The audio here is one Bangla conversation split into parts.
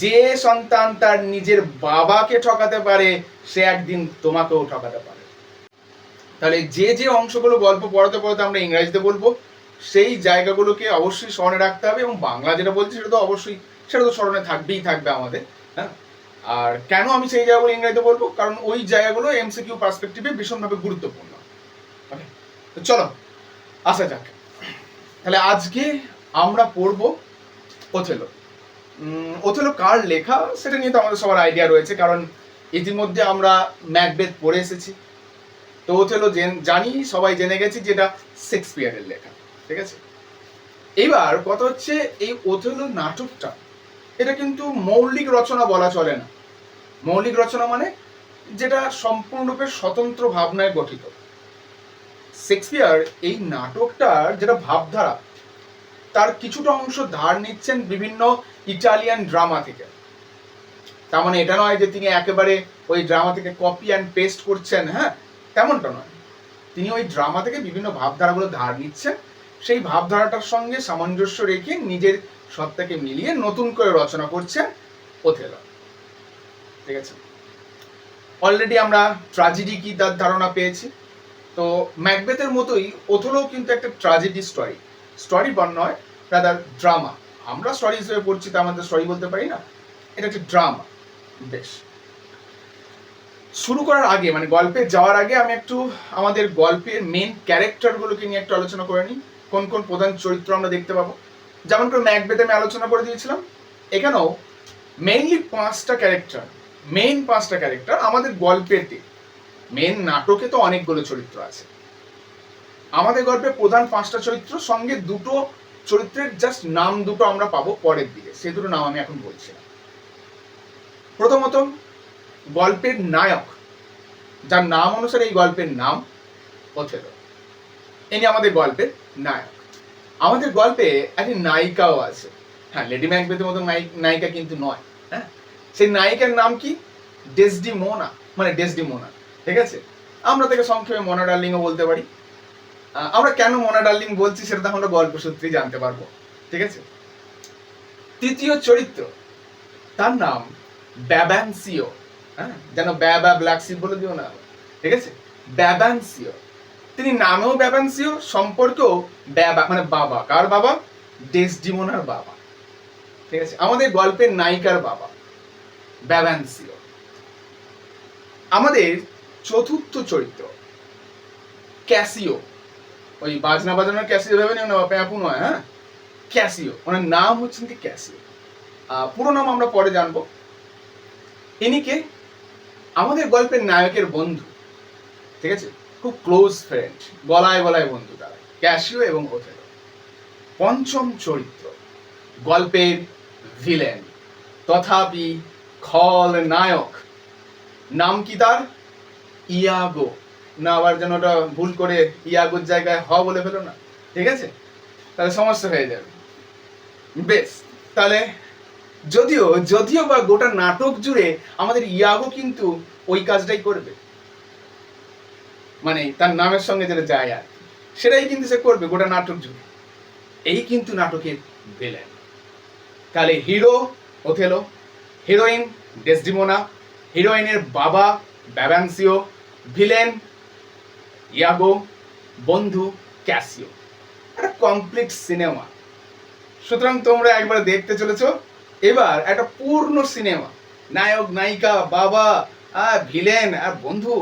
যে সন্তান তার নিজের বাবাকে ঠকাতে পারে সে একদিন তোমাকেও ঠকাতে পারে। তাহলে যে যে অংশগুলো গল্প পড়াতে পড়াতে আমরা ইংরাজিতে বলবো সেই জায়গাগুলোকে অবশ্যই স্মরণে রাখতে হবে, এবং বাংলা যেটা বলছি সেটা তো অবশ্যই, সেটা তো স্মরণে থাকবেই থাকবে আমাদের। হ্যাঁ, আর কেন আমি সেই জায়গাগুলো ইংরেজিতে বলবো, কারণ ওই জায়গাগুলো এমসিকিউ পার্সপেক্টিভে ভীষণভাবে গুরুত্বপূর্ণ। ওকে, তো চলো আসা যাক। তাহলে আজকে আমরা পড়বো ওথেলো। ওথেলো কার লেখা সেটা নিয়ে তো আমাদের সবার আইডিয়া রয়েছে, কারণ ইতিমধ্যে আমরা ম্যাকবেথ পড়ে এসেছি। তো ওথেলো জানি, সবাই জেনে গেছি যেটা শেক্সপিয়ারের লেখা। ঠিক আছে, এইবার কথা হচ্ছে এই ওথেলো নাটকটা এটা কিন্তু মৌলিক রচনা বলা চলে না। মৌলিক রচনা মানে যেটা সম্পূর্ণরূপে স্বতন্ত্র ভাবনায় গঠিত। শেক্সপিয়ার এই নাটকটার যেটা ভাবধারা তার কিছুটা অংশ ধার নিচ্ছেন বিভিন্ন ইটালিয়ান ড্রামা থেকে। তার মানে এটা নয় যে তিনি একেবারে ওই ড্রামা থেকে কপি অ্যান্ড পেস্ট করছেন, হ্যাঁ, তেমনটা নয়। তিনি ওই ড্রামা থেকে বিভিন্ন ভাবধারাগুলো ধার নিচ্ছেন, সেই ভাবধারাটার সঙ্গে সামঞ্জস্য রেখে নিজের সত্তাকে মিলিয়ে নতুন করে রচনা করছেন ওথেলো। ঠিক আছে, অলরেডি আমরা ট্র্যাজেডি কি তার ধারণা পেয়েছি। তো ম্যাকবেথের মতোই ওথেলোও কিন্তু একটা ট্র্যাজেডি স্টোরি বা নয়, রাদার ড্রামা। আমরা স্টোরি হিসেবে পড়ছি, তা আমাদের স্টোরি বলতে পারি না, এটা একটা ড্রামা। বেশ, শুরু করার আগে মানে গল্পে যাওয়ার আগে আমি একটু আমাদের গল্পের মেন ক্যারেক্টারগুলোকে নিয়ে একটু আলোচনা করে নিই। কোন কোন প্রধান চরিত্র আমরা দেখতে পাবো, যেমন করে ম্যাকবেথে আমি আলোচনা করে দিয়েছিলাম, এখানেও মেইনলি পাঁচটা ক্যারেক্টার আমাদের গল্পেতে। মেন নাটকে তো অনেকগুলো চরিত্র আছে, আমাদের গল্পে প্রধান পাঁচটা চরিত্র, সঙ্গে দুটো চরিত্রের জাস্ট নাম দুটো আমরা পাবো পরের দিকে, সে দুটো নাম আমি এখন বলছি না। প্রথমত গল্পের নায়ক, যার নাম অনুসারে এই গল্পের নাম ওথেলো, ইনি আমাদের গল্পের নায়ক। আমাদের গল্পে একটি নায়িকাও আছে, হ্যাঁ, লেডি ম্যাকবেথের মতো নায়িকা কিন্তু নয়। হ্যাঁ, সেই নায়িকার নাম কি? ডেসডিমোনা, মানে ডেসডিমোনা। ঠিক আছে, আমরা তাকে সংক্ষেপে মোনা ডার্লিংও বলতে পারি। আমরা কেন মোনা ডার্লিং বলছি সেটা তো আমরা গল্প সূত্রেই জানতে পারবো। ঠিক আছে, তৃতীয় চরিত্র, তার নাম ব্যাবানসিও। হ্যাঁ, যেন ব্যাবা ব্ল্যাক শিপ বলে দিও না। ঠিক আছে, ব্যাবানসিও, তিনি নামেও ব্যাবানসিও, সম্পর্কেও ব্যাবা, মানে বাবা। কার বাবা? ডেসডিমোনার বাবা। ঠিক আছে, আমাদের গল্পের নায়িকার বাবা ব্যাবানসিও। আমাদের চতুর্থ চরিত্র ক্যাসিও, ওই বাজনা বাজানোর ক্যাসিও ভেবে নিও না, প্যাপু নয়। হ্যাঁ, ক্যাসিও, ওনার নাম হচ্ছেন কি ক্যাসিও। পুরো নাম আমরা পরে জানবো। ইনিকে আমাদের গল্পের নায়কের বন্ধু। ঠিক আছে, খুব ক্লোজ ফ্রেন্ড, গলায় গলায় বন্ধু তারা, ক্যাসিও এবং ওথেলো। পঞ্চম চরিত্র গল্পের ভিলেন, তথাপি খল নায়ক, নাম কি তার? ইয়াগো। না আবার যেন ওটা ভুল করে ইয়াগোর জায়গায় হ বলে ফেলো না। ঠিক আছে, তাহলে সমস্যা হয়ে যাবে। বেশ, তাহলে যদিও বা গোটা নাটক জুড়ে আমাদের ইয়াগো কিন্তু ওই কাজটাই করবে, মানে তার নামের সঙ্গে যেটা যায় আর সেটাই কিন্তু সে করবে গোটা নাটক জুড়ে। এই কিন্তু নাটকের ভিলেন। তাহলে হিরো ওথেলো, হিরোইন ডেসডিমোনা, হিরোইনের বাবা ব্যাবানসিও, ভিলেন ইয়াগো, বন্ধু ক্যাসিও। একটা কমপ্লিট সিনেমা। সুতরাং তোমরা একবার দেখতে চলেছো এবার একটা পূর্ণ সিনেমা, নায়ক নায়িকা, বাবা, ভিলেন আর বন্ধু,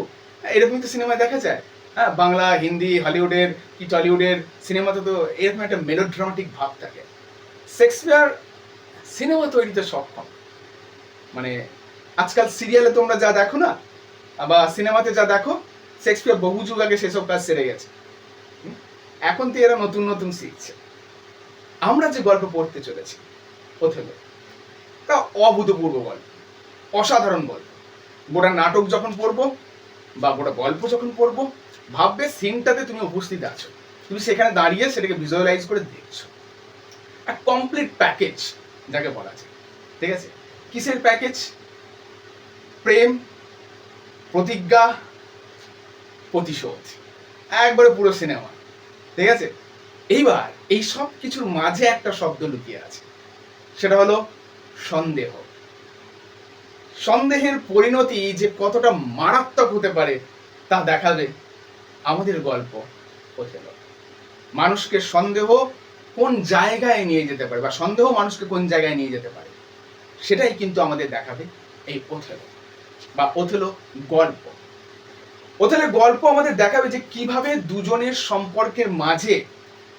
এরকম তো সিনেমায় দেখা যায়। হ্যাঁ, বাংলা, হিন্দি, হলিউডের কি টলিউডের সিনেমাতে তো এরকম একটা মেলোড্রামাটিক ভাব থাকে। শেক্সপিয়ার সিনেমা তৈরিতে সক্ষম। মানে আজকাল সিরিয়ালে তোমরা যা দেখো না, বা সিনেমাতে যা দেখো, শেক্সপিয়ার বহু যুগ আগে সেসব কাজ সেরে গেছে। এখন তো এরা নতুন নতুন শিখছে। আমরা যে গল্প পড়তে চলেছি ওথেলো, তা অভূতপূর্ব গল্প, অসাধারণ গল্প। গোটা নাটক যখন পড়বো বা গোটা গল্প যখন পড়বো, ভাববে সিনটাতে তুমি উপস্থিত আছো, তুমি সেখানে দাঁড়িয়ে সেটাকে ভিজুয়ালাইজ করে দেখছো। এক কমপ্লিট প্যাকেজ যাকে বলা যায়। ঠিক আছে, কিসের প্যাকেজ? প্রেম, প্রতিজ্ঞা, প্রতিশোধ, একবারে পুরো সিনেমা। ঠিক আছে, এই সব কিছুর মাঝে একটা শব্দ লুকিয়ে আছে, সেটা হলো সন্দেহ। সন্দেহের পরিণতি যে কতটা মারাত্মক হতে পারে তা দেখাবে আমাদের গল্প ওথেলো। মানুষকে সন্দেহ কোন জায়গায় নিয়ে যেতে পারে, বা সন্দেহ মানুষকে কোন জায়গায় নিয়ে যেতে পারে, সেটাই কিন্তু আমাদের দেখাবে এই ওথেলো বা ওথেলো গল্প। ওথেলো গল্প আমাদের দেখাবে যে কিভাবে দুজনের সম্পর্কের মাঝে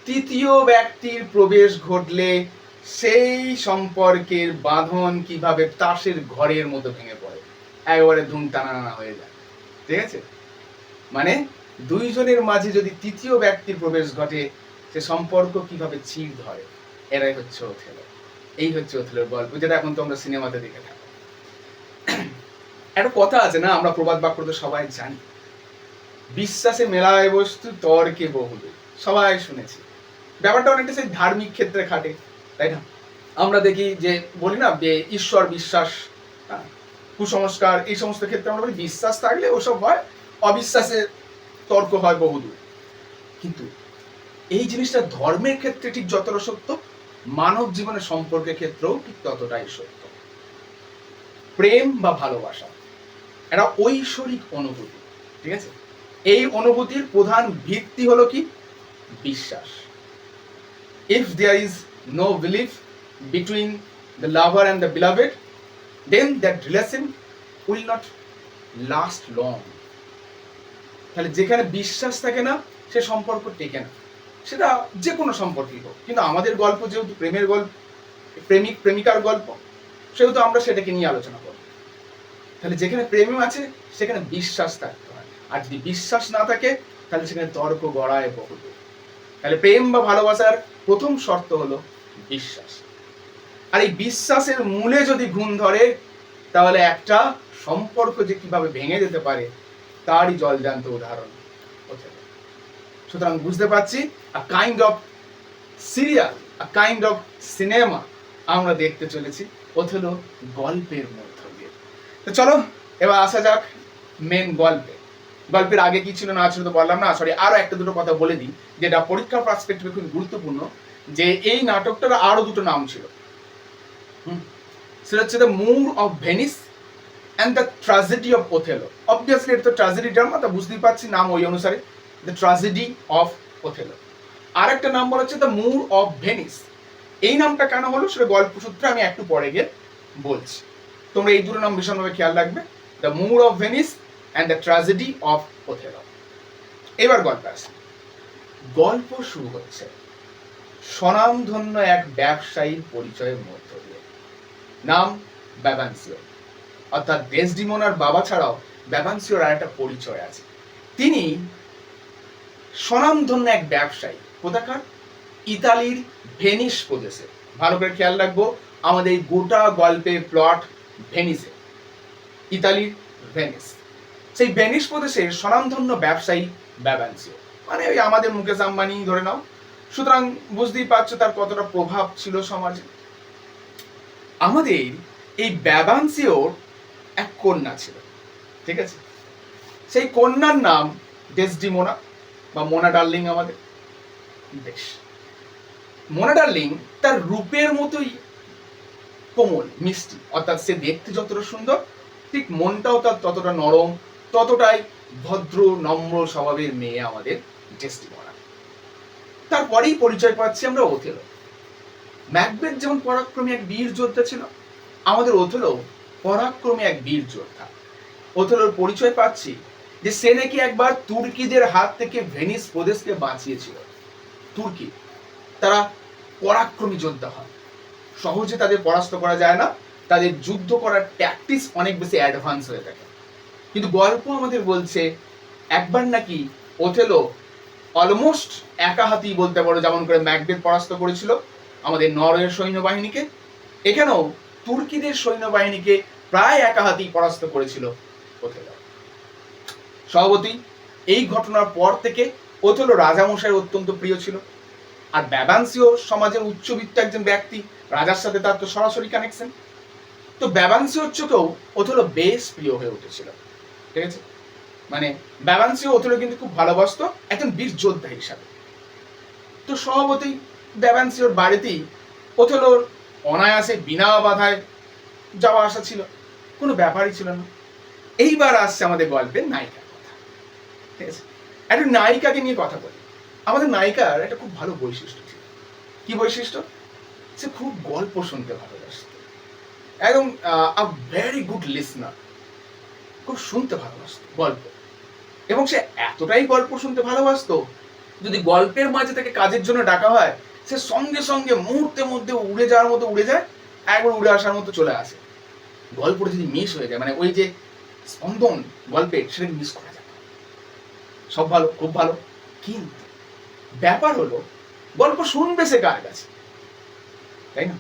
তৃতীয় ব্যক্তির প্রবেশ ঘটলে সেই সম্পর্কের বাঁধন কিভাবে তাসের ঘরের মতো ভেঙে পড়ে, একেবারে ধুম টানা হয়ে যায়। ঠিক আছে, মানে দুইজনের মাঝে যদি তৃতীয় ব্যক্তির প্রবেশ ঘটে, সে সম্পর্ক কিভাবে চিড় ধরে, এরাই হচ্ছে ওথেলো। এই হচ্ছে ওথেলোর গল্প, যেটা এখন তোমরা সিনেমাতে দেখে থাকো। একটা কথা আছে না, আমরা প্রবাদ বাক্য তো সবাই জানি, বিশ্বাসে মেলায় বস্তু তর্কে বহুদূর, সবাই শুনেছি। ব্যাপারটা অনেকটা সেই ধার্মিক ক্ষেত্রে খাটে, তাই না? আমরা দেখি যে বলি না যে ঈশ্বর বিশ্বাস, কুসংস্কার, এই সমস্ত ক্ষেত্রে আমরা বলি বিশ্বাস থাকলে ওসব হয়, অবিশ্বাসে তর্ক হয় বহুদূর। কিন্তু এই জিনিসটা ধর্মের ক্ষেত্রে ঠিক যতটা সত্য, মানব জীবনের সম্পর্কের ক্ষেত্রেও ঠিক ততটাই সত্য। প্রেম বা ভালোবাসা এটা ঐশ্বরিক অনুভূতি, ঠিক আছে? এই অনুভূতির প্রধান ভিত্তি হলো কি? বিশ্বাস। If there is no belief between the lover and the beloved, then that relation will not last long. তাহলে যেখানে বিশ্বাস থাকে না, সে সম্পর্ক টেকে না, সেটা যে কোনো সম্পর্কই হোক। কিন্তু আমাদের গল্প যেহেতু প্রেমের গল্প, প্রেমিক প্রেমিকার গল্প, সেহেতু আমরা সেটাকে নিয়ে আলোচনা করব। তাহলে যেখানে প্রেম আছে সেখানে বিশ্বাস থাকতে হয়, আর যদি বিশ্বাস না থাকে তাহলে সেখানে তর্ক গড়ায় বহুদূর। তাহলে প্রেম বা ভালোবাসার প্রথম শর্ত হলো বিশ্বাস। আর এই বিশ্বাসের মূলে যদি ঘুণ ধরে, তাহলে একটা সম্পর্ক যে কিভাবে ভেঙে যেতে পারে তারই জলজান্ত উদাহরণ ওথেলো। সুতরাং বুঝতে পারছি আ kind of serial, a kind of cinema আমরা দেখতে চলেছি ওথেলো গল্পের মধ্য দিয়ে। তো চলো এবার আসা যাক মেন গল্পে। গল্পের আগে কি ছিল না ছিল তো বললাম না, সরি আরো একটা দুটো কথা বলে দিই, যেটা পরীক্ষার পার্সপেক্টিভে খুব গুরুত্বপূর্ণ। যে এই নাটকটার আরো দুটো নাম ছিল, সেটা হচ্ছে the Moor of Venice and the tragedy of Othello. Obviously এটা তো ট্র্যাজেডি ড্রামা, তা বুঝতেই পারছি নাম ওই অনুসারে, দ্য ট্র্যাজেডি অফ ওথেলো। আর একটা নাম বলা হচ্ছে দ্য মুর অফ ভেনিস। এই নামটা কেন হলো সেটা গল্প সূত্রে আমি একটু পরে গিয়ে বলছি। তোমরা এই দুটো নাম ভীষণভাবে খেয়াল রাখবে, the Moor of Venice and the tragedy of Othello. এবার গল্প আসে। গল্প শুরু হচ্ছে স্বনামধন্য এক ব্যবসায়ীর পরিচয়ের মধ্য দিয়ে। নাম ব্যাবানসিও, অর্থাৎ ডেসডিমোনার বাবা ছাড়াও ব্যাবানসিওর আর একটা পরিচয় আছে। তিনি স্বনামধন্য এক ব্যবসায়ী, কোথাকার? ইতালির ভেনিস প্রদেশে। ভালো করে খেয়াল রাখবো, আমাদের এই গোটা গল্পের প্লট ভেনিসে, ইতালির ভেনিস। সেই ভেনিস প্রদেশের স্বনামধন্য ব্যবসায়ী ব্যাবানসিও, মানে ওই আমাদের মুকেশ আম্বানি ধরে নাও। সুতরাং বুঝতেই পারছো তার কতটা প্রভাব ছিল সমাজে। আমাদের এই ব্যাবানসিওর এক কন্যা ছিল, ঠিক আছে? সেই কন্যার নাম ডেসডিমোনা বা মোনা ডার্লিং আমাদের। বেশ, মোনা ডার্লিং তার রূপের মতোই কোমল মিষ্টি, অর্থাৎ সে দেখতে যতটা সুন্দর ঠিক মনটাও তার ততটা নরম, ততটাই ভদ্র নম্র স্বভাবের মেয়ে আমাদের ডেসডিমোনা। তারপরেই পরিচয় পাচ্ছি আমরা ওথেলো। ম্যাকবেথ যেমন পরাক্রমী এক বীর যোদ্ধা ছিল, আমাদের ওথেলো পরাক্রমী এক বীর যোদ্ধা। ওথেলোর পরিচয় পাচ্ছি যে সে নাকি একবার তুর্কিদের হাত থেকে ভেনিস প্রদেশকে বাঁচিয়েছিল। তুর্কি তারা পরাক্রমী যোদ্ধা হয়, সহজে তাদের পরাস্ত করা যায় না, তাদের যুদ্ধ করার ট্যাকটিক্স অনেক বেশি অ্যাডভান্স হয়ে থাকে। কিন্তু গল্প আমাদের বলছে একবার নাকি ওথেলো অলমোস্ট একা হাতেই বলতে পারো, যেমন করে ম্যাকবেথ পরাস্ত করেছিল আমাদের নরওয়ের সৈন্যবাহিনীকে, এখানেও তুর্কিদের সৈন্যবাহিনীকে প্রায় একা হাতেই পরাস্ত করেছিল ওথেলো। স্বভাবতই এই ঘটনার পর থেকে ওথেলো রাজামশাইয়ের অত্যন্ত প্রিয় ছিল। আর ব্যাবানসিও সমাজের উচ্চবিত্ত একজন ব্যক্তি, রাজার সাথে তার তো সরাসরি কানেকশন। তো ব্যাবানসিওর চোখেও ওথেলো বেশ প্রিয় হয়ে উঠেছিল, ঠিক আছে? মানে ব্যাবানসিও ওথেলো কিন্তু খুব ভালোবাসতো একজন বীর যোদ্ধা হিসাবে। তো স্বভাবতই ব্যাবানসিওর বাড়িতেই ওথেলোর অনায়াসে বিনা বাধায় যাওয়া আসা ছিল। কোনো ব্যাপারই ছিল না। এইবার আসছে আমাদের গল্পের নায়িকার কথা, ঠিক আছে? একটা নায়িকাকে নিয়ে কথা বলি। আমাদের নায়িকার একটা খুব ভালো বৈশিষ্ট্য ছিল। কি বৈশিষ্ট্য? সে খুব গল্প শুনতে ভালোবাসত, একদম আ ভেরি গুড লিসনার, খুব শুনতে ভালোবাসত গল্প। এবং সে এতটাই গল্প শুনতে ভালোবাসতো, যদি গল্পের মাঝে তাকে কাজের জন্য ডাকা হয়, সে সঙ্গে সঙ্গে মুহূর্তের মধ্যে উড়ে যাওয়ার মতো উড়ে যায়, একবার উড়ে আসার মতো চলে আসে। গল্পটা যদি মিস হয়ে যায়, মানে ওই যে স্পন্দন গল্পে, সেটাকে মিস করা যায় না। সব ভালো, খুব ভালো, কিন্তু ব্যাপার হলো গল্প শুনবে সে কার কাছে, তাই না?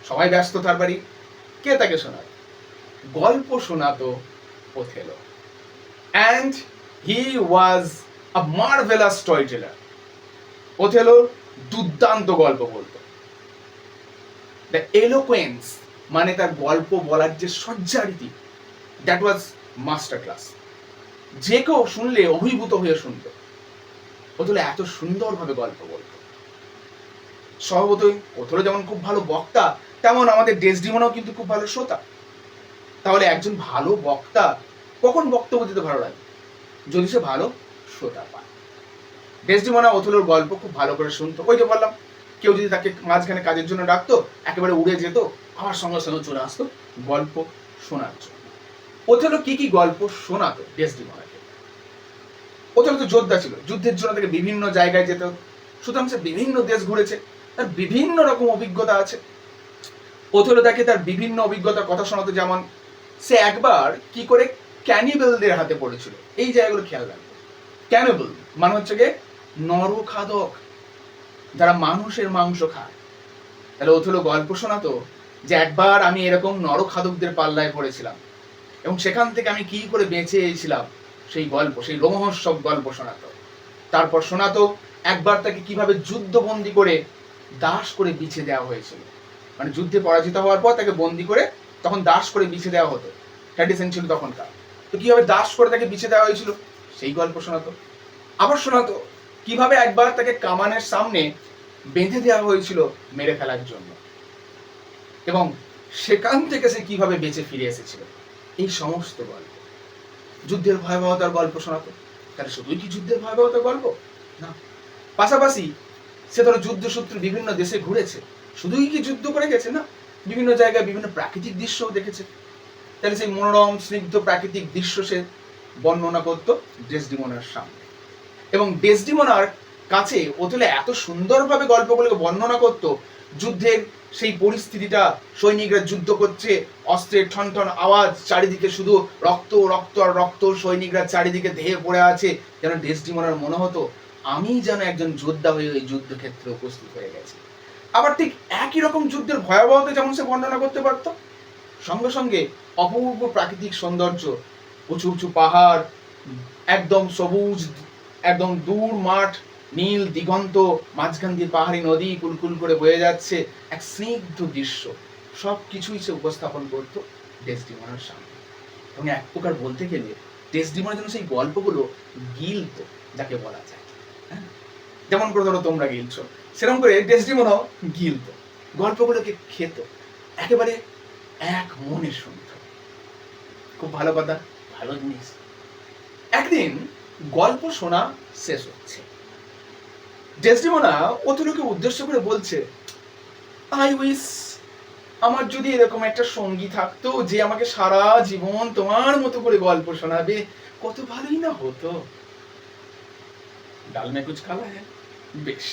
সবাই ব্যস্ত তার বাড়ি, কে তাকে শোনায়? গল্প শোনাতো Othello, and he was a marvelous storyteller. Othello দুর্দান্ত গল্প বলতো। দ্য এলোকোয়েন্স, মানে তার গল্প বলার যে সজ্জারীতি, দ্যাট ওয়াজ মাস্টার ক্লাস। যে কেউ শুনলে অভিভূত হয়ে শুনতো। ওথেলো এত সুন্দরভাবে গল্প বলতো। স্বভাবতই ওথেলো যেমন খুব ভালো বক্তা, তেমন আমাদের ডেসডিমোনাও কিন্তু খুব ভালো শ্রোতা। তাহলে একজন ভালো বক্তা কখন বক্তব্য দিতে ভালো লাগে? যদি সে ভালো শ্রোতা পায়। ডেসডিমোনা ওথেলোর গল্প খুব ভালো করে শুনতো। ওই যে বললাম, কেউ যদি তাকে মাঝখানে কাজের জন্য ডাকতো, একেবারে উড়ে যেত, আমার সঙ্গে সঙ্গে চলে আসতো গল্প শোনার জন্য। ওথেলো কি কি গল্প শোনাতো ডেসডিমোনাকে? ওথেলো তো যোদ্ধা ছিল, যুদ্ধের জন্য তাকে বিভিন্ন জায়গায় যেত, সুতরাং সে বিভিন্ন দেশ ঘুরেছে, তার বিভিন্ন রকম অভিজ্ঞতা আছে। ওথেলো তাকে তার বিভিন্ন অভিজ্ঞতার কথা শোনাতো। যেমন সে একবার কি করে ক্যানিবেলদের হাতে পড়েছিল, এই জায়গাগুলো খেয়াল রাখবে। ক্যানিবেল মানে হচ্ছে গিয়ে নরখাদক, যারা মানুষের মাংস খায়। তাহলে ওথেলো গল্প শোনাতো যে একবার আমি এরকম নরখাদকদের পাল্লায় পড়েছিলাম এবং সেখান থেকে আমি কি করে বেঁচে এসেছিলাম, সেই গল্প, সেই রোমহর্ষক গল্প শোনাতো। তারপর শোনাতো একবার তাকে কিভাবে যুদ্ধবন্দি করে দাস করে বিছে দেওয়া হয়েছিল, মানে যুদ্ধে পরাজিত হওয়ার পর তাকে বন্দি করে তখন দাস করে বিছে দেওয়া হতো, ট্র্যাডিশন ছিল তখনকার। তো কিভাবে দাস করে তাকে বিছে দেওয়া হয়েছিল, সেই গল্প শোনাতো। আবার শোনাতো কিভাবে একবার তাকে কামানের সামনে বেঁধে দেওয়া হয়েছিল মেরে ফেলার জন্য, এবং সেখান থেকে সে কিভাবে বেঁচে ফিরে এসেছিল, এই সমস্ত গল্প। যুদ্ধের ভয়াবহতার গল্প শোনাতো। তাহলে শুধুই কি যুদ্ধের ভয়াবহতার গল্প? না, পাশাপাশি সে ধরো যুদ্ধসূত্রে বিভিন্ন দেশে ঘুরেছে, শুধুই কি যুদ্ধ করে গেছে? না, বিভিন্ন জায়গায় বিভিন্ন প্রাকৃতিক দৃশ্যও দেখেছে। তাহলে সেই মনোরম স্নিগ্ধ প্রাকৃতিক দৃশ্য সে বর্ণনা করত ডেসডিমোনার সামনে, এবং ডেসডিমোনার কাছে ওথেলো এত সুন্দরভাবে গল্পগুলোকে বর্ণনা করত, যুদ্ধের সেই পরিস্থিতিটা, সৈনিকরা যুদ্ধ করছে, অস্ত্রের ঠন ঠন আওয়াজ, চারিদিকে শুধু রক্ত রক্ত আর রক্ত, সৈনিকরা চারিদিকে ধেয়ে পড়ে আছে, যেন ডেসডিমোনার মনে হতো আমি যেন একজন যোদ্ধা হয়ে ওই যুদ্ধক্ষেত্রে উপস্থিত হয়ে গেছি। আবার ঠিক একই রকম যুদ্ধের ভয়াবহতা যেমন সে বর্ণনা করতে পারত, সঙ্গে সঙ্গে অপূর্ব প্রাকৃতিক সৌন্দর্য, উঁচু উঁচু পাহাড়, একদম সবুজ, একদম দূর মাঠ, নীল দিগন্ত, মাঝখান দিয়ে পাহাড়ি নদী কুলকুল করে বয়ে যাচ্ছে, এক স্নিগ্ধ দৃশ্য, সব কিছুই সে উপস্থাপন করতো ডেসডিমোনার সামনে। এবং এক প্রকার বলতে গেলে ডেসডিমোনা যেন সেই গল্পগুলো গিলত, যাকে বলা যায়, হ্যাঁ, যেমন করে ধরো তোমরা গিলছো, সেরকম করে ডেসডিমোনাও গিলত, গল্পগুলোকে খেত, একেবারে এক মনে শুনত। খুব ভালো কথা, ভালো জিনিস। একদিন গল্প শোনা শেষ হচ্ছে, ডেসডিমোনা ওথেলোকে উদ্দেশ্য করে বলছে, আই উইশ আমার যদি এরকম একটা সঙ্গী থাকতো যে আমাকে সারা জীবন তোমার মতো করে গল্প শোনাবে, কত ভালোই না হতো। ডাল মে কুছ কালা হ্যায়, বেশ,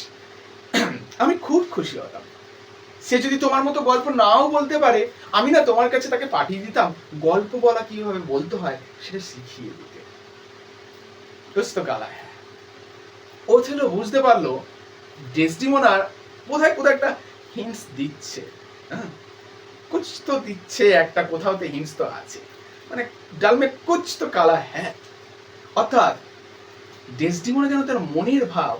আমি খুব খুশি হতাম। সে যদি তোমার মতো গল্প নাও বলতে পারে, আমি না তোমার কাছে তাকে পাঠিয়ে দিতাম গল্প বলা কিভাবে বলতে হয় সেটা শিখিয়ে দিতে। কুছ তো কালা হ্যায়। ওথেলো বুঝতে পারলো ডেসডিমোনার বোধহয় কোথাও একটা হিন্টস দিচ্ছে, হ্যাঁ, কুছ তো দিচ্ছে, একটা কোথাওতে হিন্টস তো আছে, মানে ডাল মে কুছ তো কালা হ্যায়, অর্থাৎ ডেসডিমোনা যেন তার মনের ভাব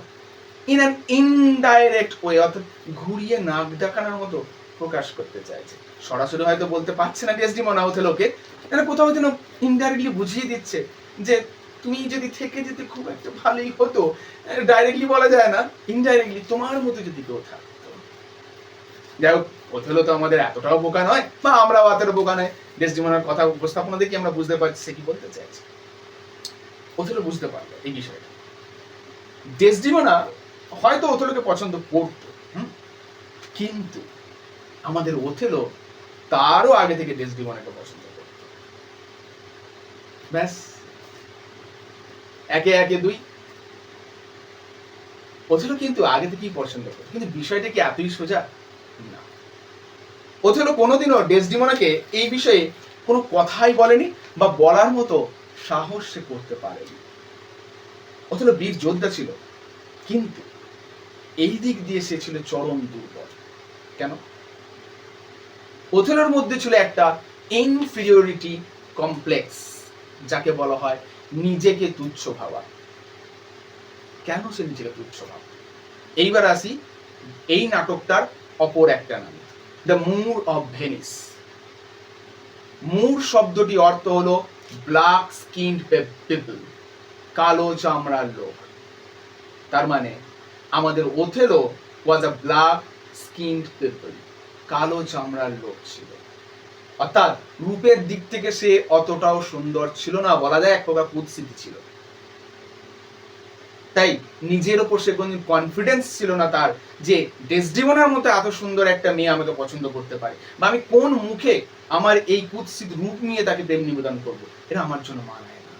ইন অ্যান ইনডাইরেক্ট ওয়ে, অর্থাৎ ঘুরিয়ে নাক ডাকানোর মতো প্রকাশ করতে চাইছে। সরাসরি হয়তো বলতে পারছে না ডেসডিমোনা ওথেলোকে, যেন কোথাও যেন ইনডাইরেক্টলি বুঝিয়ে দিচ্ছে যে তুমি যদি থেকে যেতে খুব একটা ভালোই হতো। ডাইরেক্টলি বলা যায় না, ইনডাইরেক্টলি তোমার মতো যদি কেউ থাকতো। যাই হোক, ওথেলো তো আমাদের এতটাও বোকা নয়, বা আমরাও এতটা বোকা নয় ডেসডিমোনার কথা উপস্থাপনা দেখে আমরা বুঝতে পারছি সে কি বলতে চাইছে। ওথেলো বুঝতে পারলো এই বিষয়টা। ডেসডিমোনা হয়তো ওথেলোকে পছন্দ করতো, কিন্তু আমাদের ওথেলো তারও আগে থেকে ডেসডিমোনাকে পছন্দ করত। ব্যাস, একে একে দুই। ওথেলো কিন্তু আগে থেকেই পছন্দ করত, কিন্তু বিষয়টা কি এতই সোজা? না। ওথেলো কোনোদিনও ডেসডিমোনাকে এই বিষয়ে কোনো কথাই বলেনি বা বলার মতো সাহস সে করতে পারেনি। ওথেলো বীর যোদ্ধা ছিল, কিন্তু এই দিক দিয়ে সে ছিল চরম দুর্বল। কেন? ওথেলোর মধ্যে ছিল একটা ইনফিরিয়রিটি কমপ্লেক্স, যাকে বলা হয় নিজেকে তুচ্ছ ভাবা। কেন সে নিজেকে তুচ্ছ ভাবা? এইবার আসি এই নাটকটার অপর একটা নাম, দ্য মুর অফ ভেনিস। মুর শব্দটি অর্থ হলো ব্ল্যাক স্কিনড পিপল, কালো চামড়ার লোক। তার মানে আমাদের Othello was a black skinned people, কালো চামড়ার লোক ছিল। অর্থাৎ রূপের দিক থেকে সে অতটাও সুন্দর ছিল না, বলা যায় এক প্রকার কুৎসিত ছিল। তাই নিজের ওপর সে কোনদিন কনফিডেন্স ছিল না তার, যে ডেসডিমোনার মতো এত সুন্দর একটা মেয়ে আমাকে পছন্দ করতে পারে, বা আমি কোন মুখে আমার এই কুৎসিত রূপ নিয়ে তাকে প্রেম নিবেদন করবো, এটা আমার জন্য মানায় না।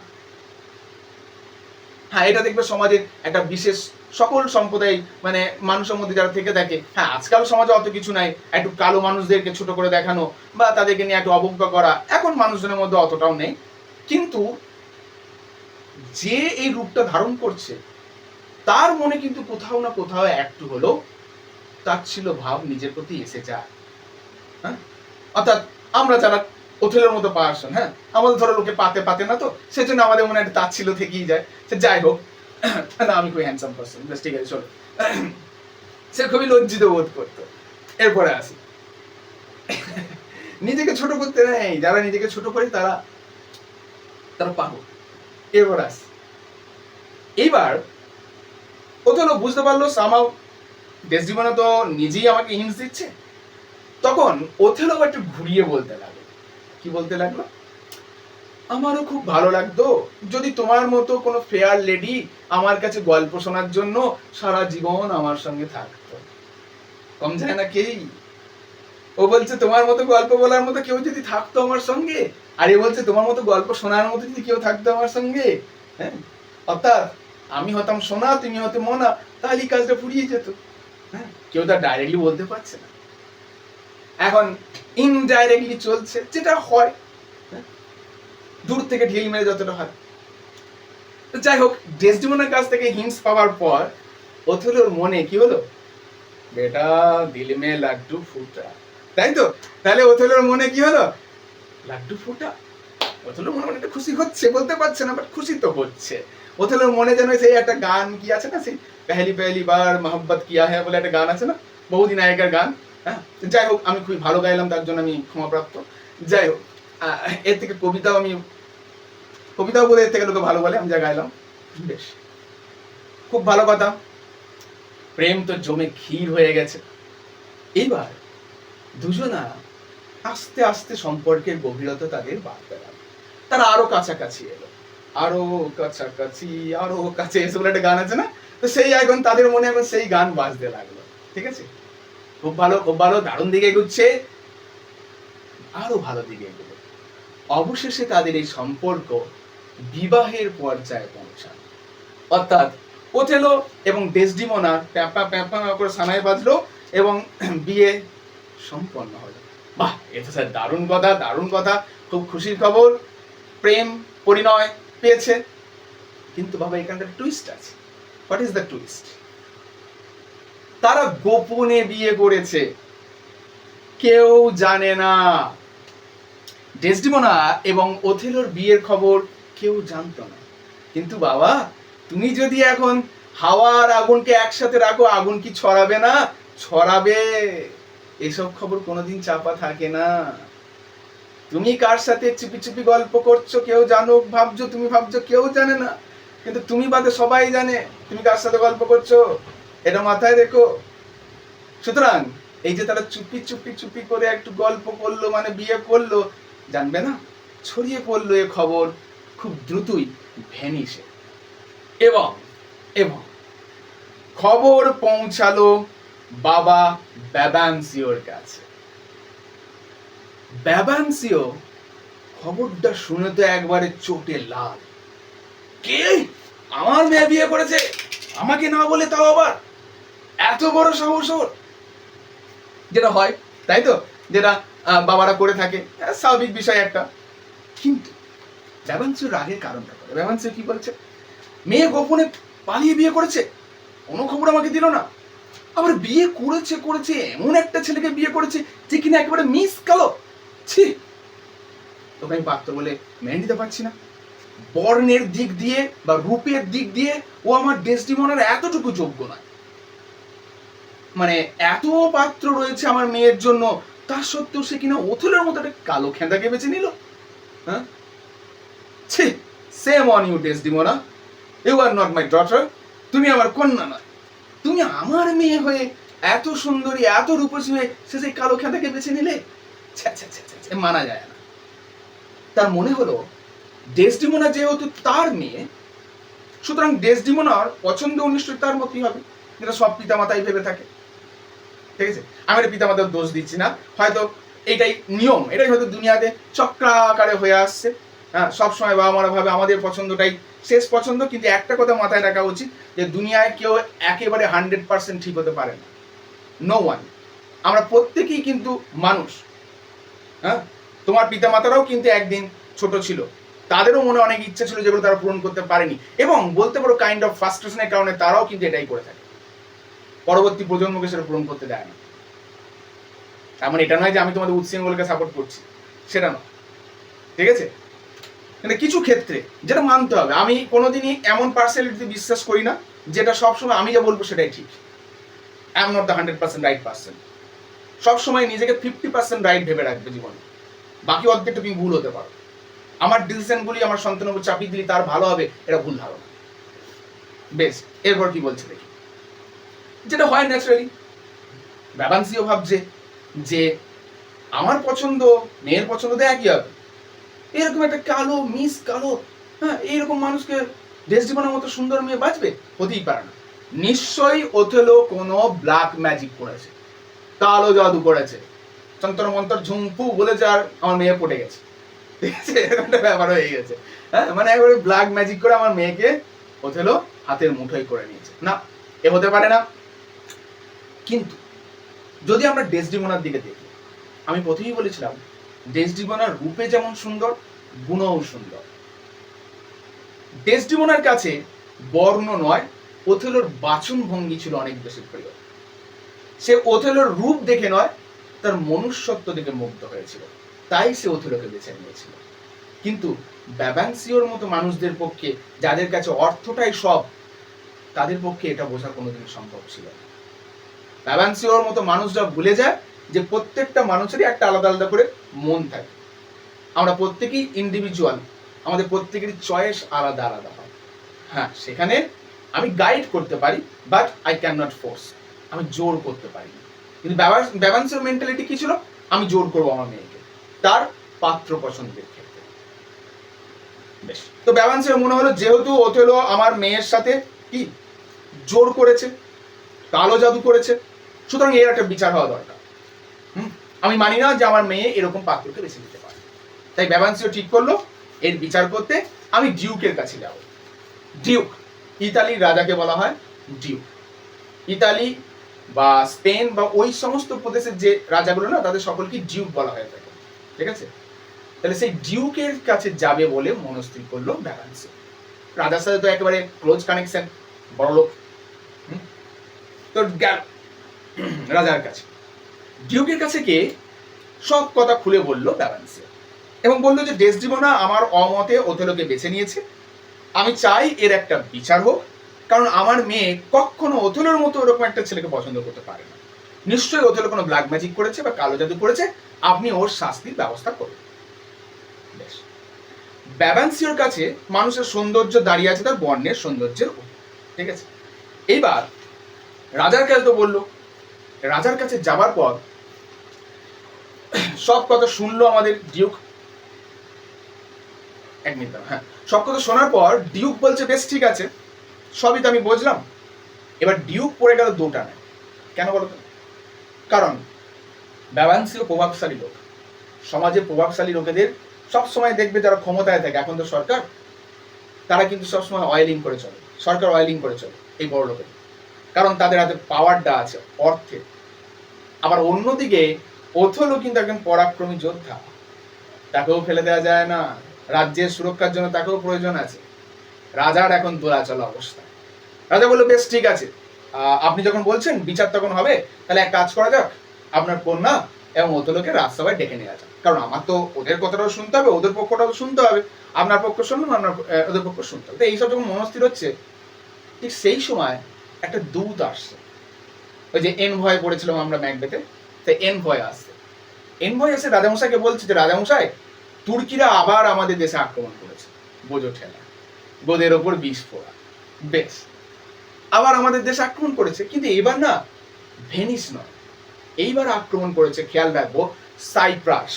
হ্যাঁ, এটা দেখবে সমাজের একটা বিশেষ সকল সম্প্রদায় মানে মানুষের মধ্যে যারা থেকে থাকে, হ্যাঁ আজকাল সমাজে অত কিছু নাই, একটু কালো মানুষদেরকে ছোট করে দেখানো বা তাদেরকে নিয়ে একটু অবজ্ঞা করা এখন মানুষজনের মধ্যে অতটাও নেই। কিন্তু যে এই রূপটা ধারণ করছে তার মনে কিন্তু কোথাও না কোথাও একটু হলো তাচ্ছিল্য ভাব নিজের প্রতি এসে যায়। হ্যাঁ, অর্থাৎ আমরা যারা ওথেলোর মতো পার্সন, হ্যাঁ আমাদের ধরো লোকে পাতে পাতে না, তো সেজন্য আমাদের মনে একটা তাচ্ছিল্য থেকেই যায়। সে যাই হোক, না আমি খুবই হ্যান্ডসাম পার্সন, বেশ ঠিক আছে চলো। সে খুবই লজ্জিত বোধ করতো। এরপরে আসি, নিজেকে ছোট করতে নেই, যারা নিজেকে ছোট করে তারা তারা পাগল। এরপর আসি, এইবার ওথেলো বুঝতে পারলো সামাও ডেসডিমোনা তো নিজেই আমাকে হিন্টস দিচ্ছে। তখন ওথেলো একটু ঘুরিয়ে বলতে লাগলো। কি বলতে লাগলো? আমারও খুব ভালো লাগতো যদি তোমার মতো কোনো ফেয়ার লেডি আমার কাছে গল্প শোনার জন্য সারা জীবন আমার সঙ্গে থাকতো। কম যায় না কেই। ও বলছে তোমার মতো গল্প বলার মতো কেউ যদি থাকতো আমার সঙ্গে, আর এ বলছে তোমার মতো গল্প শোনার মতো যদি কেউ থাকতো আমার সঙ্গে। হ্যাঁ, অর্থাৎ আমি হতাম সোনা, তুমি হতে মনা, তাহলে কাজটা ফুরিয়ে যেত। হ্যাঁ, কেউ তা ডাইরেক্টলি বলতে পারছে না, এখন ইনডাইরেক্টলি চলছে, যেটা হয় দূর থেকে ঢিল মেরে যতটা হয়। যাই হোক, ডেসডিমোনার কাছ থেকে হিন্টস পাওয়ার পর ওথেলোর মনে কি হলো? বেটা দিল মে লাড্ডু ফুটা, তাই তো? তাহলে ওথেলোর মনে কি হলো? লাড্ডু ফুটা। ওথেলোর মনে একটা খুশি হচ্ছে, বলতে পারছে না বাট খুশি তো হচ্ছে। ওথেলোর মনে যেন সেই একটা গান কি আছে না, সেই পেহলি পেহলি বার মোহব্বত কিয়া হ্যায় বলে একটা গান আছে না, বহুদিন আগেকার গান। হ্যাঁ, যাই হোক আমি খুবই ভালো গাইলাম, তার জন্য আমি ক্ষমাপ্রাপ্ত। যাই হোক, এর থেকে কবিতাও বলে এর থেকে লোকে ভালো বলে, আমি যা গাইলাম বেশ খুব ভালো কথা। প্রেম তো জমে ক্ষীর হয়ে গেছে। এইবার দুজনা আস্তে আস্তে সম্পর্কের গভীরতা তাদের বাড়তে লাগলো। তারা আরো কাছাকাছি এলো, আরো কাছাকাছি, আরো কাছে এসে বলে একটা গান আছে না, তো সেই এখন তাদের মনে এখন সেই গান বাজতে লাগলো। ঠিক আছে, খুব ভালো খুব ভালো, দারুণ দিকে এগুচ্ছে, আরো ভালো দিকে এগোলো। অবশেষে তাদের এই সম্পর্ক বিবাহের পর্যায়ে পৌঁছালো। অর্থাৎ ওথেলো এবং ডেসডিমোনা প্যাপা প্যাপা করে সানাই বাজলো এবং বিয়ে সম্পন্ন হলো। বাহ, এটা স্যার দারুণ কথা, দারুণ কথা, খুব খুশির খবর, প্রেম পরিণয় পেয়েছে। কিন্তু বাবা এখানটা টুইস্ট আছে। What is the twist? তারা গোপনে বিয়ে করেছে, কেউ জানে না। ডেসডিমোনা এবং ওথেলোর বিয়ের খবর কেউ জানতো না। কিন্তু বাবা, তুমি যদি এখন হাওয়া আর আগুনকে একসাথে রাখো, আগুন কি ছড়াবে না? ছড়াবে। এসব খবর কোনোদিন চাপা থাকে না। তুমি কার সাথে চুপি চুপি গল্প করছো কেউ জানুক ভাবছো, তুমি ভাবছো কেউ জানে না, কিন্তু তুমি বাদে সবাই জানে তুমি কার সাথে গল্প করছো, এটা মাথায় রেখো। সুতরাং এই যে তারা চুপি চুপি চুপি করে একটু গল্প করলো, মানে বিয়ে করলো, জানবে না। ছড়িয়ে পড়লো এ খবর খুব দ্রুতই ভেনিসে, এবং এবং খবর পৌঁছালো বাবা ব্যাবানসিওর কাছে। ব্যাবানসিও খবরটা শুনে তো একবারে চোটে লাল। কে? আমার মেয়ে বিয়ে করেছে, আমাকে না বলে, তাও আবার এত বড় সাহস ওর। যেটা হয় তাই তো, যেটা বাবারা করে থাকে, স্বাভাবিক বিষয় একটা। কিন্তু ব্যাবানসিওর রাগের কারণটা করে, ব্যাবানসিও কি বলছে, মেয়ে গোপনে পালিয়ে বিয়ে করেছে, কোনো খবর আমাকে দিল না, আবার বিয়ে করেছে করেছে এমন একটা ছেলেকে বিয়ে করেছে যে কিনা একেবারে মিস কালো। ছি, তোকে আমি পাত্র বলে মেনে নিতে পারছি না। বর্ণের দিক দিয়ে বা রূপের দিক দিয়ে ও আমার ডেসডিমোনার এতটুকু যোগ্য নয়। মানে এত পাত্র রয়েছে আমার মেয়ের জন্য, তার সত্ত্বেও সে কিনা ওথেলোর মতো একটা কালো খেঁদাকে বেছে নিল। হ্যাঁ, ছি, shame on you Desdemona, you are not my daughter. তুমি আমার কন্যা নয়, তুমি আমার মেয়ে হয়ে এত সুন্দরী এত রূপসী হয়ে সে সেই কালো খেঁদাকে বেছে নিলে, মানা যায় না। তার মনে হলো ডেসডিমোনা যেহেতু তার মেয়ে, সুতরাং ডেসডিমোনার পছন্দ নিশ্চয়ই তার মতই হবে, যেটা সব পিতামাতাই ভেবে থাকে। ঠিক আছে, আমি পিতামাতার দোষ দিচ্ছি না, হয়তো এটাই নিয়ম, এটাই হয়তো দুনিয়াতে চক্রাকারে হয়ে আসছে। হ্যাঁ, সবসময় বাবা মারা ভাবে আমাদের পছন্দটাই শেষ পছন্দ। কিন্তু একটা কথা মাথায় রাখা উচিত, যে দুনিয়ায় কেউ একেবারে 100% ঠিক হতে পারে না, নো ওয়ান। আমরা প্রত্যেকেই কিন্তু মানুষ। হ্যাঁ, তোমার পিতামাতারাও কিন্তু একদিন ছোট ছিল, তাদেরও মনে অনেক ইচ্ছা ছিল যেগুলো তারা পূরণ করতে পারেনি, এবং বলতে পারো কাইন্ড অফ ফ্রাস্ট্রেশনের কারণে তারাও কিন্তু এটাই করে থাকে, পরবর্তী প্রজন্মকে সেটা পূরণ করতে দেয় না। তার মানে এটা নয় যে আমি তোমাদের উৎসৃঙ্খলকে সাপোর্ট করছি, সেটা নয়। ঠিক আছে, মানে কিছু ক্ষেত্রে যেটা মানতে হবে, আমি কোনোদিনই এমন পার্সিয়ালিটিতে বিশ্বাস করি না যেটা সবসময় আমি যা বলবো সেটাই ঠিক। I am not the 100% right person. সবসময় নিজেকে 50% রাইট ভেবে রাখবে জীবনে, বাকি অর্ধেকটা তুমি ভুল হতে পারো। আমার ডিসিশনগুলি আমার সন্তানের উপর চাপিয়ে দিলে তার ভালো হবে, এটা ভুল ধারণা। বেশ, এরপর কি বলছে দেখি। যেটা হয় ন্যাচারালি, ব্যাবানসিও ভাবছে যে আমার পছন্দ মেয়ের পছন্দ তো একই হবে, এরকম একটা কালো মিস কালো, হ্যাঁ, এইরকম মানুষকে ডেসডিমোনার মতো সুন্দর মেয়ে বাঁচবে? হতেই পারে না। নিশ্চয়ই ওথেলো কোনো ব্ল্যাক ম্যাজিক করেছে, কালো জাদু করেছে, যন্ত্র মন্ত্র ঝুমফু বলেছে আর আমার মেয়ে পড়ে গেছে। ঠিক আছে, এরকম একটা ব্যাপার হয়ে গেছে। হ্যাঁ, মানে একবারে ব্ল্যাক ম্যাজিক করে আমার মেয়েকে ওথেলো হাতের মুঠোয় করে নিয়েছে। না, এ হতে পারে না। কিন্তু যদি আমরা ডেসডিমোনার দিকে দেখি, আমি প্রথমেই বলেছিলাম ডেসডিমোনার রূপে যেমন সুন্দর, গুণও সুন্দর। ডেসডিমোনার কাছে বর্ণ নয়, ওথেলোর বাচন ভঙ্গি ছিল অনেক বেশি প্রিয়। সে ওথেলোর রূপ দেখে নয়, তার মনুষ্যত্ব দেখে মুগ্ধ হয়েছিল, তাই সে ওথেলোকে বেছে নিয়েছিল। কিন্তু ব্যাবানসিওর মতো মানুষদের পক্ষে, যাদের কাছে অর্থটাই সব, তাদের পক্ষে এটা বোঝা কোনোদিন সম্ভব ছিল না। ব্যাবানসিওর মতো মানুষরা ভুলে যায় যে প্রত্যেকটা মানুষেরই একটা আলাদা আলাদা করে মন থাকে। আমরা প্রত্যেকেই ইন্ডিভিজুয়াল, আমাদের প্রত্যেকেরই চয়েস আলাদা আলাদা হয়। হ্যাঁ, সেখানে আমি গাইড করতে পারি, but I can not force, আমি জোর করতে পারি না। কিন্তু ব্যাবানসিওর মেন্টালিটি কি ছিল, আমি জোর করবো আমার মেয়েকে তার পাত্র পছন্দের ক্ষেত্রে। বেশ, তো ব্যাবানসিওর মনে হলো যেহেতু ওথেলো আমার মেয়ের সাথে কি জোর করেছে, কালো জাদু করেছে, সুতরাং এর একটা বিচার হওয়া দরকার। আমি মানি না যে আমার মেয়ে এরকম পাত্রকে বেছে নিতে পারে। তাই ব্যাবানসিও ঠিক করলো এর বিচার করতে আমি ডিউকের কাছে যাব। ডিউক, ইতালির রাজাকে বলা হয় ডিউক। ইতালি বা স্পেন বা ওই সমস্ত প্রদেশের যে রাজাগুলো না, তাদের সকলকে ডিউক বলা হয়ে থাকে। ঠিক আছে, তাহলে সেই ডিউকের কাছে যাবে বলে মনস্থির করলো ব্যাবানসিও। রাজার সাথে তো একেবারে ক্লোজ কানেকশন, বড় লোক। তো গেল রাজার কাছে। ডিউকের কাছে গিয়ে সব কথা খুলে বলল ব্যাবানসিও, এবং বললো যে ডেসডিমোনা আমার অমতে ওথেলোকে বেছে নিয়েছে, আমি চাই এর একটা বিচার হোক, কারণ আমার মেয়ে কখনো ওথেলোর মতো ওরকম একটা ছেলেকে পছন্দ করতে পারে না। নিশ্চয়ই ওথেলো কোনো ব্ল্যাক ম্যাজিক করেছে বা কালো জাদু করেছে, আপনি ওর শাস্তির ব্যবস্থা করুন। বেশ, ব্যাবানসিওর কাছে মানুষের সৌন্দর্য দাঁড়িয়ে আছে তার বর্ণের সৌন্দর্যের উপর। ঠিক আছে, এইবার রাজার কাছে তো বললো, রাজার কাছে যাবার পর সব কথা শুনলো আমাদের ডিউক, এক মিনিট দাঁড়াও, হ্যাঁ। সব কথা শোনার পর ডিউক বলছে বেশ ঠিক আছে, সবই তো আমি বুঝলাম। এবার ডিউক পড়ে গেল দোটানায়। কেন বলতো? কারণ ব্যবাংশীয় প্রভাবশালী লোক, সমাজে প্রভাবশালী লোকেদের সবসময় দেখবে যারা ক্ষমতায় থাকে, এখন তো সরকার, তারা কিন্তু সবসময় অয়েলিং করে চলে, সরকার অয়েলিং করে চলে এই বড় লোকের, কারণ তাদের হাতে পাওয়ারটা আছে, অর্থে। আবার অন্যদিকে ওথেলো কিন্তু একজন পরাক্রমী যোদ্ধা, তাকেও ফেলে দেওয়া যায় না, রাজ্যের সুরক্ষার জন্য তাকেও প্রয়োজন আছে। রাজার এখন দোলাচলা অবস্থা। রাজা বললো বেশ ঠিক আছে, আপনি যখন বলছেন বিচার তখন হবে, তাহলে এক কাজ করা যাক, আপনার কন্যা এবং ওথেলোকে রাজসভায় ডেকে নেওয়া যাক, কারণ আমার তো ওদের কথাটাও শুনতে হবে, ওদের পক্ষটাও শুনতে হবে, আপনার পক্ষ শুনলাম, আপনার ওদের পক্ষ শুনতে হবে। তো এইসব যখন মনস্থির হচ্ছে, ঠিক সেই সময় একটা দূত আসছে, ওই যে এনভয় পড়েছিলাম আমরা ম্যাকবেথে, তো এনভয় আসছে। এনভয় এসে রাজামশাইকে বলছে যে রাজামশাই, তুর্কিরা আবার আমাদের দেশে আক্রমণ করেছে, বোঝো ঠেলা, গোদের ওপর বিষ ফোড়া, বেশ, আবার আমাদের দেশে আক্রমণ করেছে, কিন্তু এবার না ভেনিস নয়, এইবার আক্রমণ করেছে, খেয়াল রাখবো, সাইপ্রাস,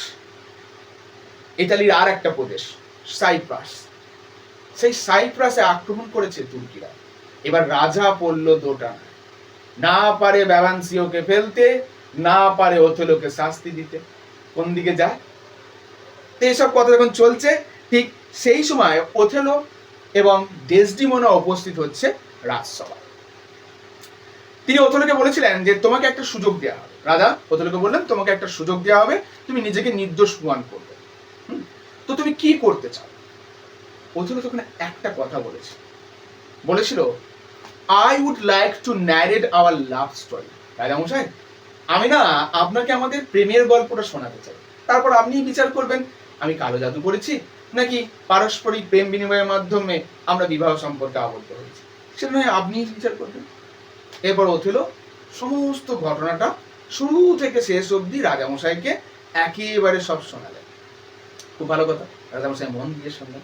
ইতালির আর একটা প্রদেশ সাইপ্রাস। সেই সাইপ্রাসে আক্রমণ করেছে তুর্কিরা। এবার রাজা পড়ল দোটানায়, না পারে ব্যবাংশীয়কে ফেলতে, না পারে ওথেলোকে শাস্তি দিতে, কোন দিকে যায়? তো এসব কথা যখন চলছে, ঠিক সেই সময় ওথেলো এবং ডেসডিমোনা উপস্থিত হচ্ছে রাজসভায়। তিনি ওথেলোকে বলেছিলেন যে তোমাকে একটা সুযোগ দেওয়া হবে। রাজা ওথেলোকে বললেন তোমাকে একটা সুযোগ দেওয়া হবে, তুমি নিজেকে নির্দোষ প্রমাণ করবে, তো তুমি কি করতে চাও? ওথেলো তখন একটা কথা বলেছিল, I would like to narrate our love story. রাজামশাই, আমি না আপনাকে আমাদের প্রেমের গল্পটা শোনাতে চাই, তারপর আপনি বিচার করবেন আমি কালো জাদু করেছি নাকি পারস্পরিক প্রেম বিনিময়ের মাধ্যমে আমরা বিবাহ সম্পর্কে আবদ্ধ হয়েছি, সেটা নয় আপনি বিচার করবেন। এরপর ওথেলো সমস্ত ঘটনাটা শুরু থেকে শেষ অবধি রাজামশাইকে একেবারে সব শোনালেন। খুব ভালো কথা, রাজামশাই মন দিয়ে শুনলেন।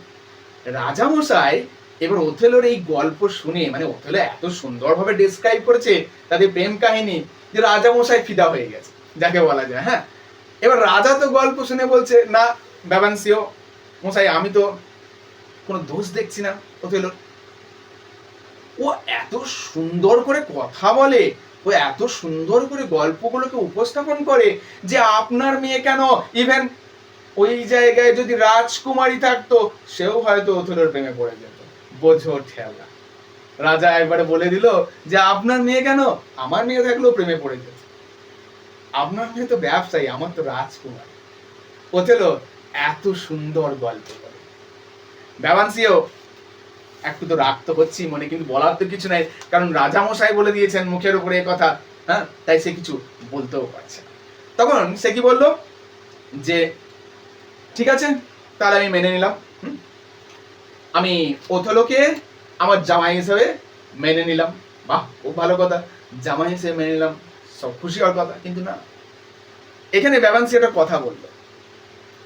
রাজামশাই এবার ওথেলোর এই গল্প শুনে, মানে ওথেলো এত সুন্দরভাবে ডেসক্রাইব করেছে তাদের প্রেম কাহিনী, যে রাজামশাই ফিদা হয়ে গেছে, যাকে বলা যায়। হ্যাঁ, এবার রাজা তো গল্প শুনে বলছে না ব্যবাংশীয় মশাই, আমি তো কোনো দোষ দেখছি না ওথেলোর, ও এত সুন্দর করে কথা বলে, ও এত সুন্দর করে গল্পগুলোকে উপস্থাপন করে, যে আপনার মেয়ে কেন, ইভেন ওই জায়গায় যদি রাজকুমারী থাকতো সেও হয়তো ওথেলোর প্রেমে পড়ে যেত, বোঝো ঠেলা। রাজা একবারে বলে দিল যে আপনার মেয়ে কেন, আমার মেয়ে থাকলেও প্রেমে পড়ে যেত, আপনার মেয়ে তো ব্যবসায়ী, আমার তো রাজকুমার। ওথেলো এত সুন্দর গল্প বলে। ব্যবাংশীয় একটু তো রাগ তো হচ্ছি মনে, কিন্তু বলার তো কিছু নাই, কারণ রাজামশাই বলে দিয়েছেন মুখের উপরে এ কথা, হ্যাঁ, তাই সে কিছু বলতেও পারছে না। তখন সে কি বলল যে ঠিক আছে, তাহলে আমি মেনে নিলাম, আমি ওথেলোকে আমার জামাই হিসেবে মেনে নিলাম। বাহ, খুব ভালো কথা, জামাই হিসেবে মেনে নিলাম, সব খুশি হওয়ার কথা। কিন্তু না, এখানে ব্যবাংশী একটা কথা বললো,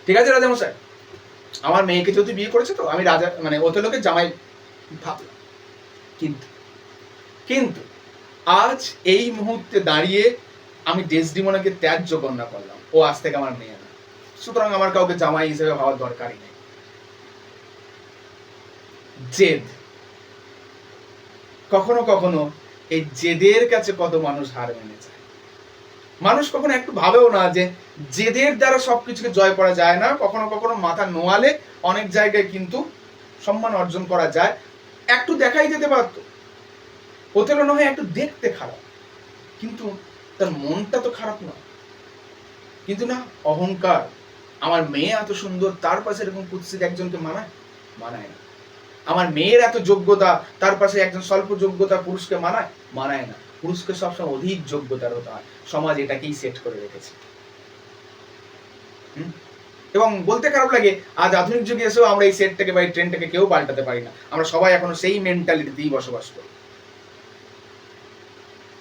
ঠিক আছে রাজামশাই, আমার মেয়েকে যেহেতু বিয়ে করেছে তো আমি রাজা মানে ওথেলোকে জামাই ভাবলাম, কিন্তু কিন্তু আজ এই মুহূর্তে দাঁড়িয়ে আমি ডেসডিমোনাকে ত্যায্য কন্যা করলাম, ও আজ থেকে আমার মেয়ে না, সুতরাং আমার কাউকে জামাই হিসেবে ভাবার দরকারই নেই। জেদ, কখনো কখনো এই জেদের কাছে কত মানুষ হার মেনে যায়। মানুষ কখনো একটু ভাবেও না যে জেদের দ্বারা সবকিছুকে জয় করা যায় না, কখনো কখনো মাথা নোয়ালে অনেক জায়গায় কিন্তু সম্মান অর্জন করা যায়। একটু দেখাই যেতে পারতো, ওথেলো নয় একটু দেখতে খারাপ, কিন্তু তার মনটা তো খারাপ না। কিন্তু না, অহংকার, আমার মেয়ে এত সুন্দর তার পাশে এরকম কুৎসিত একজনকে মানায় না, আমার মেয়ের এত যোগ্যতা তার পাশে একজন স্বল্প যোগ্যতা পুরুষকে মানায় না, পুরুষকে সবসময় অধিক যোগ্যতার হতে হয়, সমাজ এটাকেই সেট করে রেখেছে। এবং বলতে খারাপ লাগে, আজ আধুনিক যুগে এসেও আমরা এই সেটটাকে বা এই ট্রেন্ডটাকে কেউ পাল্টাতে পারি না, আমরা সবাই এখনো সেই মেন্টালিটিতেই বসবাস করি।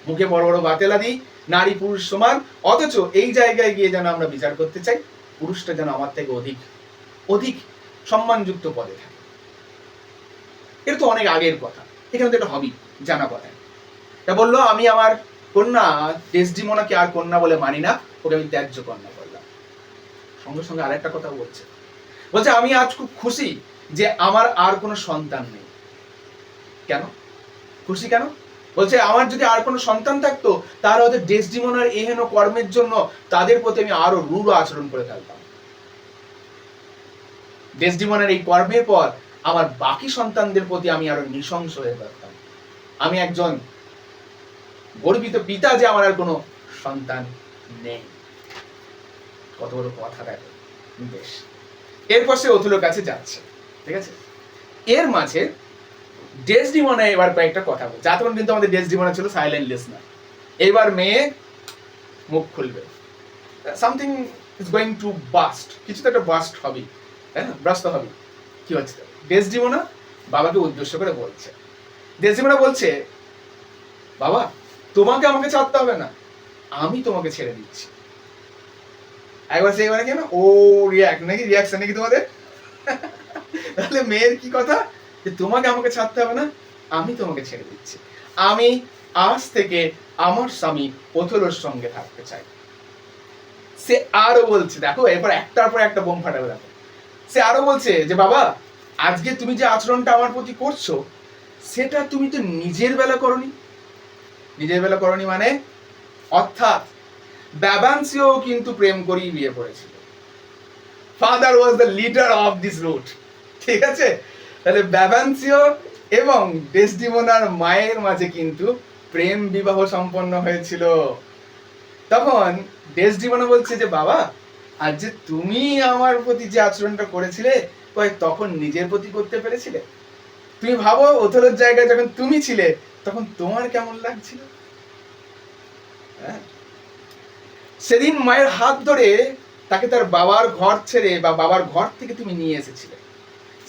মুখে বড় বড় বাতেলা দিই, নারী পুরুষ সমান, অথচ এই জায়গায় গিয়ে যেন আমরা বিচার করতে চাই পুরুষটা যেন আমার থেকে অধিক সম্মানযুক্ত পদে থাকে। এটা তো অনেক আগের কথা, এখানে তো একটা হবি জানা কথা। তা বললো আমি আমার কন্যা ডেসডিমোনাকে আর কন্যা বলে মানি না, ওকে আমি ত্যায্য কন্যা করলাম। সঙ্গে সঙ্গে আরেকটা কথা বলছে, বলছে আমি আজ খুব খুশি যে আমার আর কোনো সন্তান নেই। কেন খুশি কেন? বলছে আমার যদি আর কোনো সন্তান থাকতো তাহলে হয়তো ডেসডিমোনার এহেন কর্মের জন্য তাদের প্রতি আমি আরো রূঢ় আচরণ করে ফেলতাম। ডেসডিমোনার এই কর্মের পর আমার বাকি সন্তানদের প্রতি আমি আরো নৃশংস হয়ে পড়তাম। আমি একজন গর্বিত পিতা যে আমার আর কোনো সন্তান নেই। কত বড় কথা দেখো। বেশ, এরপর সে অথুলোর কাছে যাচ্ছে, ঠিক আছে। এর মাঝে ডেসডিমোনা এবার কয়েকটা কথা বলছে। যতক্ষণ কিন্তু আমাদের ডেসডিমোনা ছিল সাইলেন্ট লিসনার, এবার মেয়ে মুখ খুলবে। Something is going to burst, কিছু তো একটা বাস্ট হবে, হ্যাঁ বাস্ট হবে। কি হচ্ছে? ডেসডিমোনা বাবাকে উদ্দেশ্য করে বলছে। ডেসডিমোনা বলছে, বাবা তোমাকে আমাকে ছাড়তে হবে না, আমি তোমাকে ছেড়ে দিচ্ছি। একবার সে মানে কেন ও রিয়াকশন নাকি তোমাদের? তাহলে মেয়ের কি কথা, যে তোমাকে আমাকে ছাড়তে হবে না, আমি তোমাকে ছেড়ে দিচ্ছি। আমি আজ থেকে আমার স্বামী ওথেলোর সঙ্গে থাকতে চাই। সে আরো বলছে, দেখো এরপর একটার পর একটা বোম ফাটাবে। দেখো সে আরো বলছে যে বাবা আজকে তুমি যে আচরণটা আমার প্রতি করছো সেটা তুমি তো নিজের বেলা করনি। নিজের বেলা করনি মানে, অর্থাৎ ব্যাবান্সিও কিন্তু প্রেম করেই বিয়ে করেছিল। Father was the leader of this root, ঠিক আছে। তাহলে ব্যাবান্সিও এবং ডেসডিমোনার মায়ের মাঝে কিন্তু প্রেম বিবাহ সম্পন্ন হয়েছিল। তখন ডেসডিমোনা বলছে যে বাবা আজ যে তুমি আমার প্রতি যে আচরণটা করেছিলে তখন নিজের প্রতি করতে পেরেছিলে? তুমি ভাবো ওথেলোর জায়গায় যখন তুমি ছিলে তখন তোমার কেমন লাগছিল? সেদিন মায়ের হাত ধরে তাকে তার বাবার ঘর ছেড়ে বা বাবার ঘর থেকে তুমি নিয়ে এসেছিলে।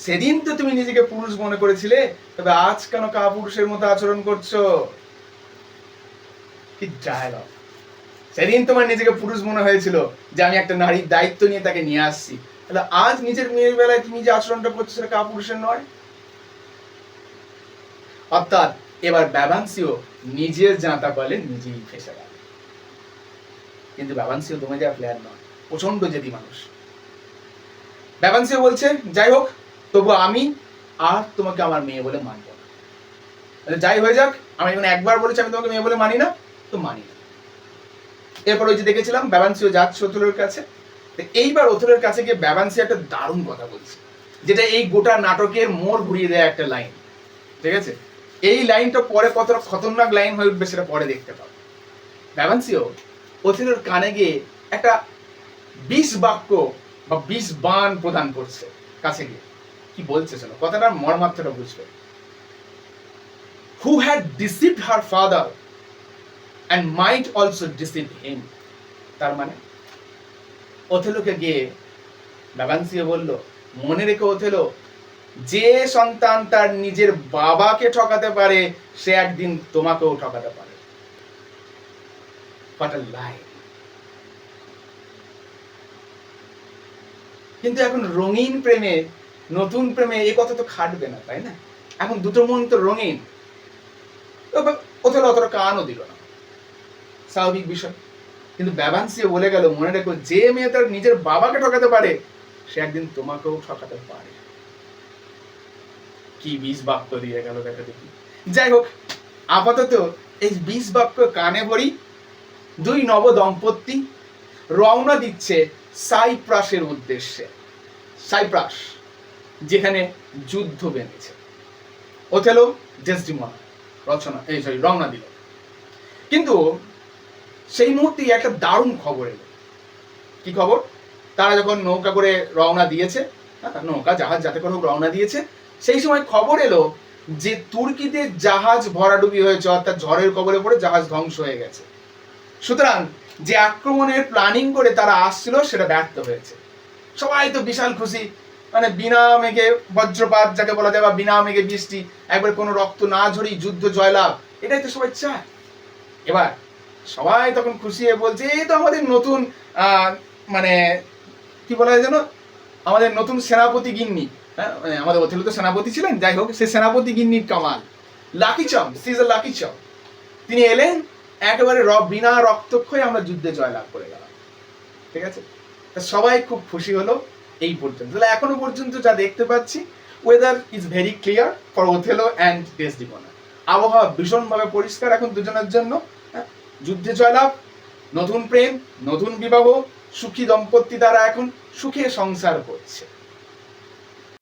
সেদিন তো তুমি নিজেকে পুরুষ মনে করেছিলে, তবে আজ কেন কাপুরুষের মতো আচরণ করছো? কি ডায়লগ! সেদিন তোমার নিজেকে পুরুষ মনে হয়েছিল যে আমি একটা নারীর দায়িত্ব নিয়ে তাকে নিয়ে আসছি, তাহলে আজ নিজের মেয়ের বেলায় তুমি যে আচরণটা করছো সেটা কাপুরুষের নয়। অর্থাৎ এবার ব্যাবান্সিও নিজের জাঁতা বলে নিজেই ফেসে গেল। কিন্তু ব্যাবান্সিও তুমি যা প্লেয়ার নয়, প্রচন্ড জেদি মানুষ। ব্যাবান্সিও বলছে যাই হোক, তবু আমি আর তোমাকে আমার মেয়ে বলে মানব না। যাই হয়ে যাক, আমি যখন একবার বলেছি আমি তোমাকে মেয়ে বলে মানি না, তো মানি না। এরপর ওই যে দেখেছিলাম ব্যাবান্সিও যাচ্ছে ওথেলোর কাছে। এইবার ওথেলোর কাছে গিয়ে ব্যাবান্সি একটা দারুণ কথা বলছে, যেটা এই গোটা নাটকের মোড় ঘুরিয়ে দেয় একটা লাইন, ঠিক আছে। এই লাইনটা পরে কতটা খতরনাক লাইন হয়ে উঠবে সেটা পরে দেখতে পাবো। ব্যাবান্সিও ওথেলোর কানে গিয়ে একটা 20 বাক্য বা 20 বাণ প্রদান করছে কাছে গিয়ে। কি বলছে শোনো, কথাটার মর্মার্থটা বুঝবে। Who had deceived her father and might also deceive him. তার মানে ওথেলোকে গিয়ে ব্যাবান্সিও বলল, মনে রেখো ওথেলো, যে সন্তান তার নিজের বাবাকে ঠকাতে পারে সে একদিন তোমাকেও ঠকাতে পারে। What a lie! কিন্তু এখন রঙিন প্রেমে, নতুন প্রেমে এই কথা তো খাটবে না, তাই না? এখন দুটো মন তো রঙিন। ওথেলো অতটা কানও দিল না, স্বাভাবিক বিষয়। কিন্তু ব্যাবান্সিও বলে গেল, মনে রেখো, যে মেয়ে তার নিজের বাবাকে ঠকাতে পারে সে একদিন তোমাকেও ঠকাতে পারে। কি 20 বাক্য দিয়ে গেল দেখা দেখি। যাই হোক, আপাতত এই 20 বাক্য কানে ভরি। দুই নব দম্পতি রওনা দিচ্ছে সাইপ্রাসের উদ্দেশ্যে। সাইপ্রাস, যেখানে যুদ্ধ বেঁধেছে। ওথেলো ডেসডিমোনা রওনা দিল। কিন্তু সেই মুহূর্তেই একটা দারুণ খবর এলো। কি খবর? তারা যখন নৌকা করে রওনা দিয়েছে, নৌকা জাহাজ যাতে করে রওনা দিয়েছে, সেই সময় খবর এলো যে তুর্কিতে জাহাজ ভরাডুবি হয়েছে, অর্থাৎ ঝড়ের কবলে পড়ে জাহাজ ধ্বংস হয়ে গেছে। সুতরাং যে আক্রমণের প্ল্যানিং করে তারা আসছিল সেটা ব্যর্থ হয়েছে। সবাই তো বিশাল খুশি, মানে বিনা মেঘে বজ্রপাত যাকে বলা যায়, বা বিনা মেঘে বৃষ্টি, একবার কোনো রক্ত না ঝরেই যুদ্ধ জয়লাভ, এটাই তো সবাই চায়। এবার সবাই তখন খুশি হয়ে বলছে, এই তো আমাদের নতুন মানে কি বলা যায় যেন, আমাদের নতুন সেনাপতি গিন্নি। হ্যাঁ, আমাদের ওথেলো তো সেনাপতি ছিলেন, যাই হোক সে সেনাপতি গিন্নির কামাল, lucky charm, she is a lucky charm. তিনি এলেন, একেবারে বিনা রক্তক্ষয়ে আমরা যুদ্ধে জয়লাভ করে গেলাম, ঠিক আছে। সবাই খুব খুশি হলো। এই পর্যন্ত। তাহলে এখনো পর্যন্ত যা দেখতে পাচ্ছি, weather is very clear for Othello and Desdemona. আবহাওয়া ভীষণভাবে পরিষ্কার এখন দুজনের জন্য। যুদ্ধে জয়লাভ, নতুন প্রেম, নতুন বিবাহ, সুখী দম্পতি দ্বারা এখন সুখে সংসার করছে।